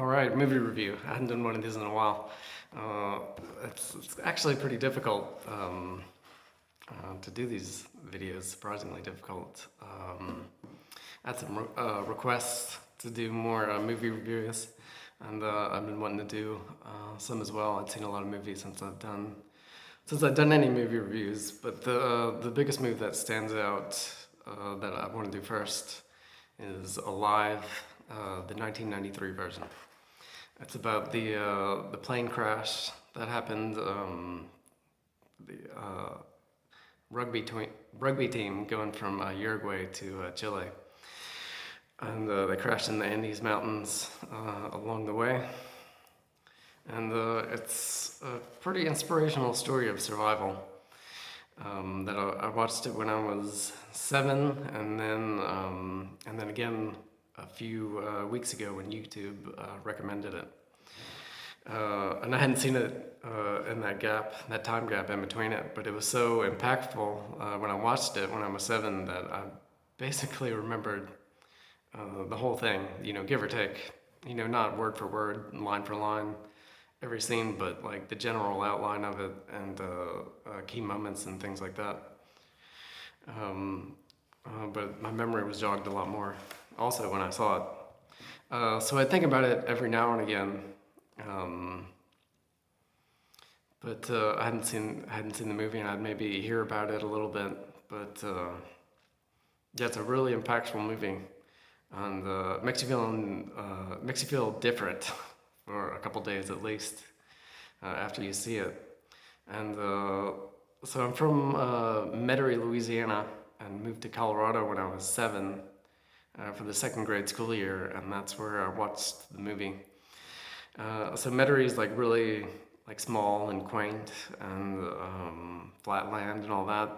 All right, movie review. I hadn't done one of these in a while. Uh, it's actually pretty difficult to do these videos, surprisingly difficult. I had some requests to do more movie reviews, and I've been wanting to do some as well. I'd seen a lot of movies since I've done any movie reviews, but the biggest movie that stands out that I want to do first is Alive, the 1993 version. It's about the plane crash that happened. The rugby team going from Uruguay to Chile, and they crashed in the Andes Mountains along the way. And it's a pretty inspirational story of survival. That I watched it when I was 7, and then again a few weeks ago when YouTube recommended it. And I hadn't seen it in that time gap in between it, but it was so impactful when I watched it when I was 7 that I basically remembered the whole thing, give or take, not word for word, line for line, every scene, but like the general outline of it and key moments and things like that. But my memory was jogged a lot more also when I saw it. So I think about it every now and again. But I hadn't seen the movie, and I'd maybe hear about it a little bit. But yeah, it's a really impactful movie, and makes you feel different for a couple days at least after you see it. And so I'm from Metairie, Louisiana, and moved to Colorado when I was 7 for the second grade school year, and that's where I watched the movie. So Metairie is like really like small and quaint and flat land and all that,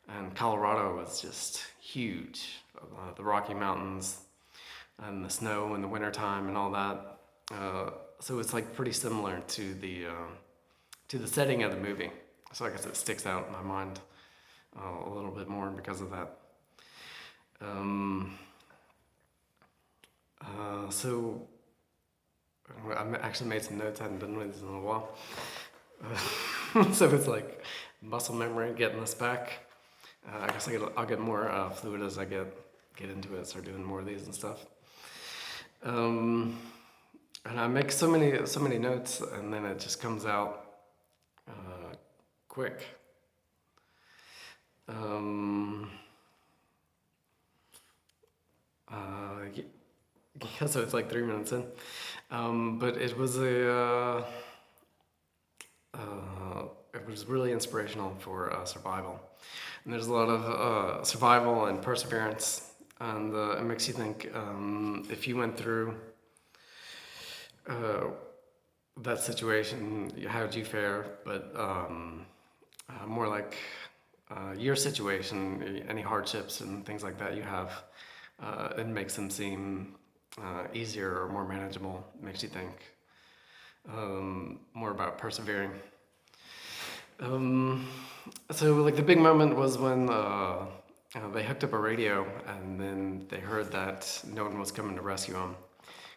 and Colorado was just huge. The Rocky Mountains and the snow in the wintertime and all that. So it's like pretty similar to the setting of the movie. So I guess it sticks out in my mind a little bit more because of that. So I actually made some notes. I hadn't done one of these in a while. So it's like muscle memory getting this back. I guess I'll get more fluid as I get into it, start doing more of these and stuff. And I make so many notes, and then it just comes out quick. Yeah, so it's like 3 minutes in. But it was it was really inspirational for survival. And there's a lot of survival and perseverance, and it makes you think if you went through that situation, how would you fare? But more like your situation, any hardships and things like that you have, it makes them seem easier or more manageable. It makes you think more about persevering. So like the big moment was when they hooked up a radio, and then they heard that no one was coming to rescue them.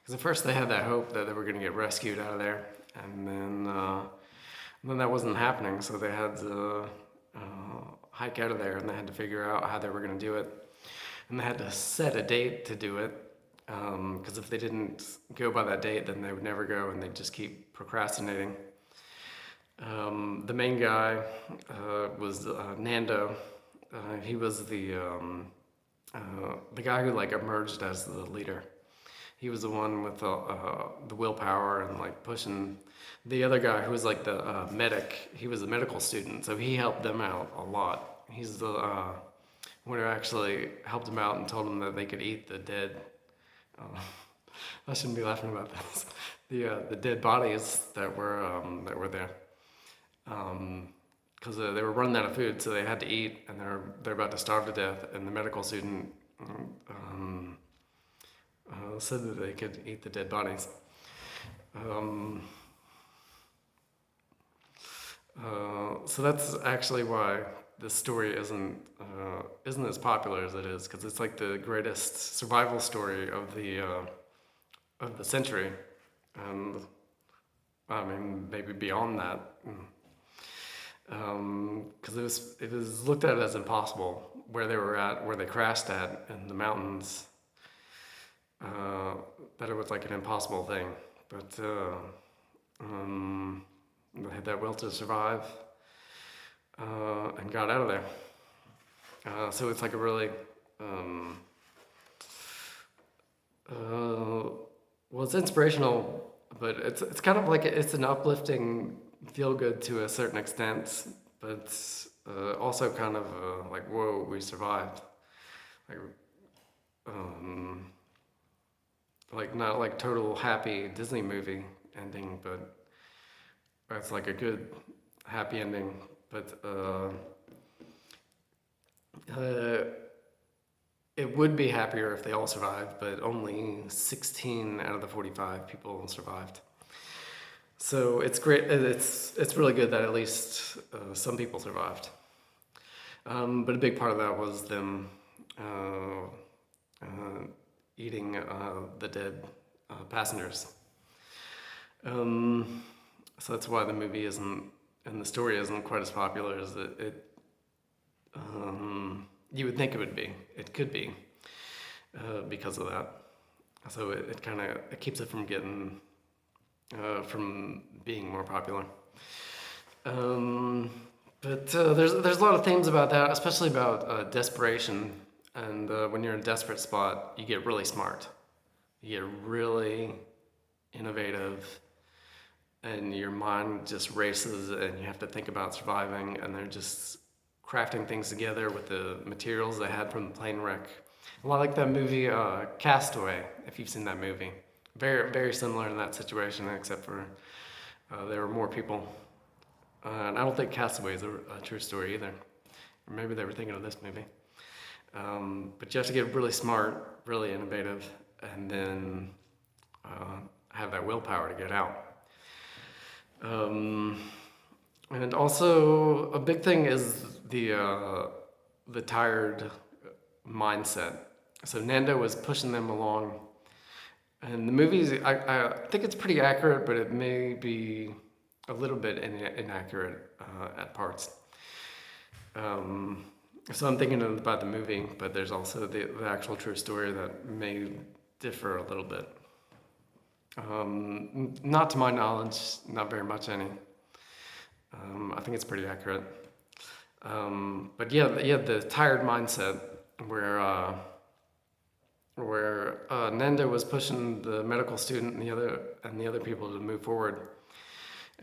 Because at first they had that hope that they were going to get rescued out of there, and then that wasn't happening. So they had to hike out of there, and they had to figure out how they were going to do it, and they had to set a date to do it. Because if they didn't go by that date, then they would never go, and they'd just keep procrastinating. The main guy was Nando. He was the guy who like emerged as the leader. He was the one with the willpower and like pushing. The other guy who was like the medic, he was a medical student, so he helped them out a lot. He's the one who actually helped them out and told them that they could eat the dead. I shouldn't be laughing about this. The dead bodies that were there, because they were running out of food, so they had to eat, and they're about to starve to death. And the medical student said that they could eat the dead bodies. So that's actually why this story isn't as popular as it is, because it's like the greatest survival story of the century, and I mean maybe beyond that, because it was looked at as impossible where they were at, where they crashed at in the mountains. Uh, that it was like an impossible thing, but they had that will to survive and got out of there. So it's like a really um, uh, well, it's inspirational, but it's kind of like it's an uplifting feel good to a certain extent, but also kind of like whoa, we survived. Like um, like not like total happy Disney movie ending, but it's like a good happy ending. But uh, it would be happier if they all survived, but only 16 out of the 45 people survived. So it's great. It's really good that at least some people survived. But a big part of that was them uh, uh, eating the dead passengers. Um, so that's why the movie isn't and the story isn't quite as popular as you would think it would be. It could be because of that. So it kind of it keeps it from getting from being more popular. Um, but there's a lot of themes about that, especially about desperation. And when you're in a desperate spot, you get really smart. You get really innovative, and your mind just races, and you have to think about surviving. And they're just crafting things together with the materials they had from the plane wreck. A lot like that movie Castaway, if you've seen that movie. Very similar in that situation, except for there were more people. And I don't think Castaway is a true story either. Or maybe they were thinking of this movie. But you have to get really smart, really innovative, and then have that willpower to get out. Um, and also, a big thing is the tired mindset. So Nando was pushing them along, and the movies. I think it's pretty accurate, but it may be a little bit inaccurate at parts. So I'm thinking about the movie, but there's also the actual true story that may differ a little bit. Not to my knowledge, not very much any. I think it's pretty accurate. But yeah, the tired mindset where Nanda was pushing the medical student and the other people to move forward,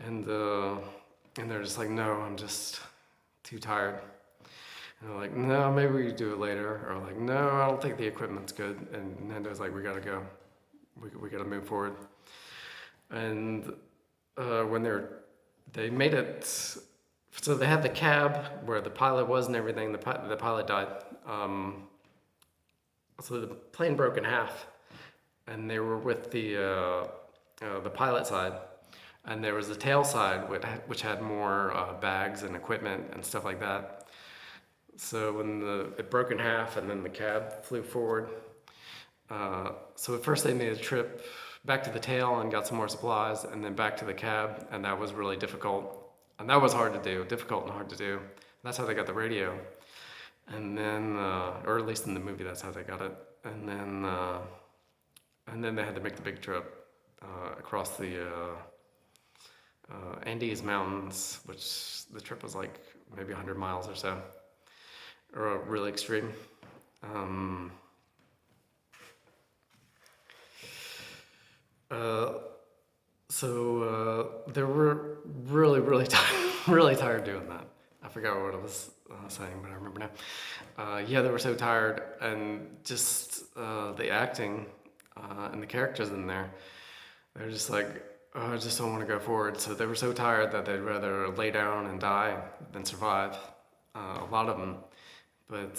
and they're just like, no, I'm just too tired. And they're like, no, maybe we do it later, or like, no, I don't think the equipment's good. And Nando's like, we gotta go, we gotta move forward. And when they made it, so they had the cab where the pilot was and everything. The pilot died. So the plane broke in half, and they were with the pilot side, and there was the tail side which had more bags and equipment and stuff like that. So when it broke in half, and then the cab flew forward. So at first they made a trip back to the tail and got some more supplies, and then back to the cab, and that was really difficult. And that was hard to do, difficult and hard to do. That's how they got the radio. And then, or at least in the movie, that's how they got it. And then they had to make the big trip across the Andes Mountains, which the trip was like maybe 100 miles or so, or really extreme. So they were really tired, really tired doing that. I forgot what I was saying, but I remember now. Yeah, they were so tired, and just the acting and the characters in there, they're just like, oh, I just don't want to go forward. So they were so tired that they'd rather lay down and die than survive. A lot of them, but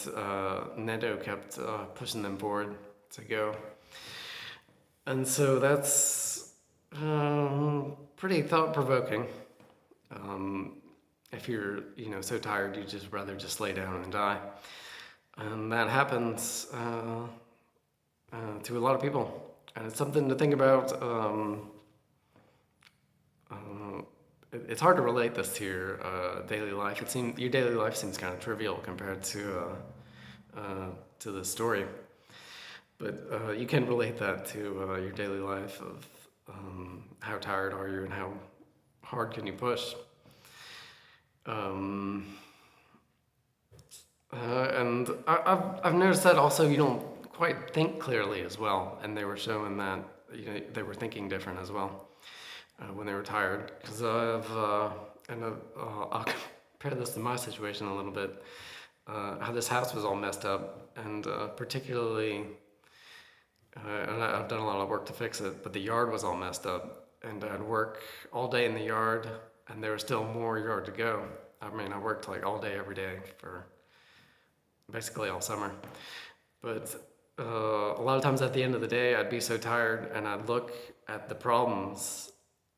Nedo kept pushing them forward to go. And so that's pretty thought-provoking. If you're, so tired, you just rather just lay down and die. And that happens to a lot of people. And it's something to think about it's hard to relate this to your daily life. Your daily life seems kind of trivial compared to the story, but you can relate that to your daily life of how tired are you and how hard can you push. Um, and I've noticed that also you don't quite think clearly as well, and they were showing that they were thinking different as well when they were tired. Because I'll compare this to my situation a little bit. How this house was all messed up, and particularly, and I've done a lot of work to fix it, but the yard was all messed up, and I'd work all day in the yard, and there was still more yard to go. I mean, I worked like all day, every day for basically all summer. But a lot of times at the end of the day, I'd be so tired, and I'd look at the problems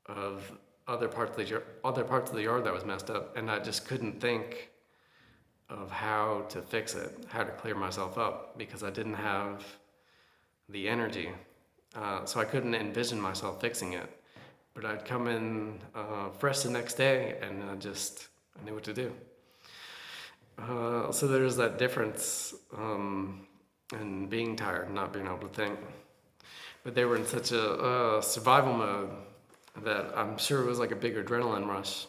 of other parts of the yard that was messed up, and I just couldn't think of how to fix it, how to clear myself up, because I didn't have the energy. So I couldn't envision myself fixing it. But I'd come in fresh the next day, and I knew what to do. So there's that difference in being tired and not being able to think. But they were in such a survival mode that I'm sure it was like a big adrenaline rush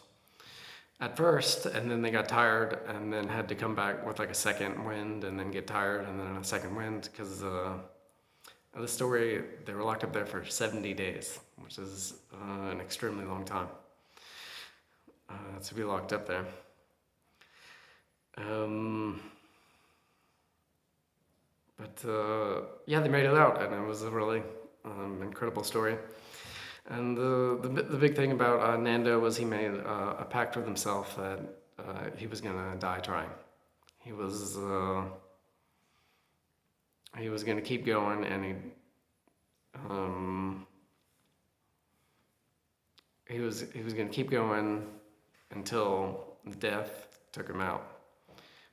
at first, and then they got tired and then had to come back with like a second wind and then get tired and then a second wind because the story, they were locked up there for 70 days, which is an extremely long time to be locked up there. Yeah, they made it out, and it was a really incredible story. And the big thing about Nando was he made a pact with himself that he was gonna die trying. He was gonna keep going, and he was gonna keep going until death took him out.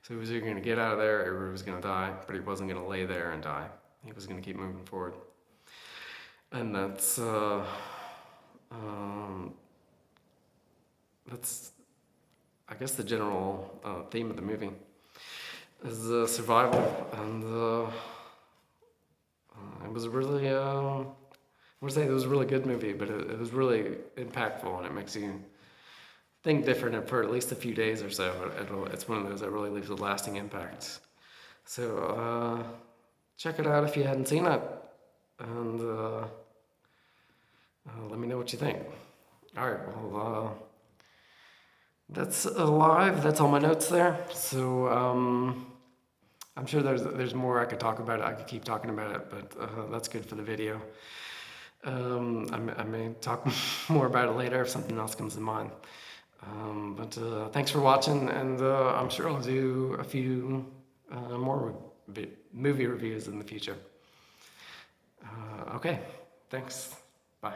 So he was either gonna get out of there or he was gonna die, but he wasn't gonna lay there and die. He was gonna keep moving forward. And that's I guess the general theme of the movie is survival, and it was really I would say it was a really good movie, but it was really impactful, and it makes you think different for at least a few days or so. It's one of those that really leaves a lasting impact. So check it out if you hadn't seen it, and let me know what you think. All right, well, that's live. That's all my notes there. So I'm sure there's more I could talk about it. I could keep talking about it, but that's good for the video. I may talk more about it later if something else comes to mind. But thanks for watching, and I'm sure I'll do a few more movie reviews in the future. Okay, thanks. Bye.